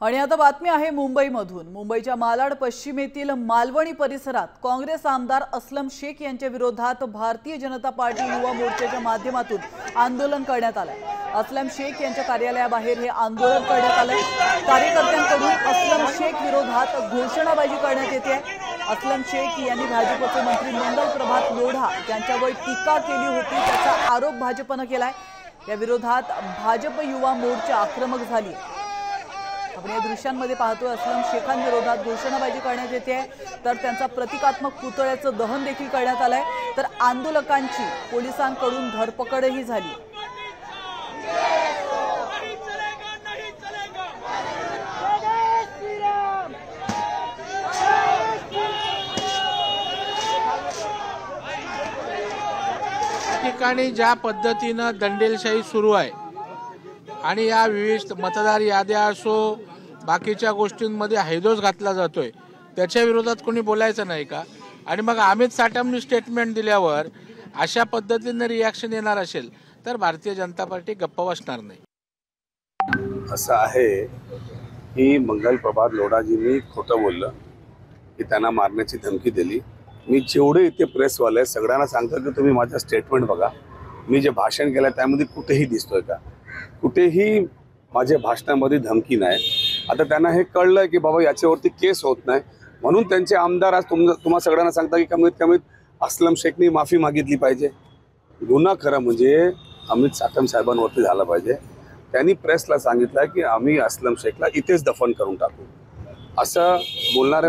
आणि आता बातमी आहे मुंबईमधून। मुंबईच्या मालाड पश्चिमेतील मालवणी परिसरात काँग्रेस आमदार असलम शेख यांच्या विरोधात भारतीय जनता पार्टी युवा मोर्चाच्या माध्यमातून आंदोलन करण्यात आले। असलम शेख यांच्या कार्यालयाबाहेर हे आंदोलन करण्यात आले। कार्यकर्त्यांकडून असलम शेख विरोधात घोषणाबाजी करण्यात येते। असलम शेख यांनी भाजपचे मंत्री मंगल प्रभात लोढा यांच्यावर टीका केली होती, त्याचा आरोप भाजपने केलाय। या विरोधात भाजप युवा मोर्चा आक्रमक झाली। आपण या दृश्यांमध्ये पाहतोय असलम शेखांविरोधात घोषणाबाजी करण्यात येते, तर त्यांचा प्रतिकात्मक पुतळ्याचं दहन देखील करण्यात आलंय। तर आंदोलकांची पोलिसांकडून धरपकडही झाली। ठिकाणी ज्या पद्धतीने दंडेलशाही सुरू आहे आणि या विविध मतदार याद्या असो बाकीच्या गोष्टींमध्ये हैदोस घातला जातोय, त्याच्या विरोधात कोणी बोलायचं नाही का? आणि मग अमित साटमनी स्टेटमेंट दिल्यावर अशा पद्धतीने रिॲक्शन येणार असेल तर भारतीय जनता पार्टी गप्प बसणार नाही। असं आहे की मंगल प्रभात लोढाजींनी खोटं बोललं की त्यांना मारण्याची धमकी दिली। मी जेवढे इथे प्रेसवाले सगळ्यांना सांगतो की तुम्ही माझं स्टेटमेंट बघा, मी जे भाषण केलं त्यामध्ये कुठेही दिसतोय का? कुठेही माझ्या भाषणामध्ये धमकी नाही। आता त्यांना हे कळलं की बाबा याच्यावरती केस होत नाही, म्हणून त्यांचे आमदार आज तुम्हा सगळ्यांना सांगता की कमीत कमीत असलम शेखनी माफी मागितली पाहिजे। गुन्हा खरं म्हणजे अमित साटम साहेबांवरती झाला पाहिजे। त्यांनी प्रेसला सांगितलं की आम्ही असलम शेखला इथेच दफन करून टाकू, असं बोलणारे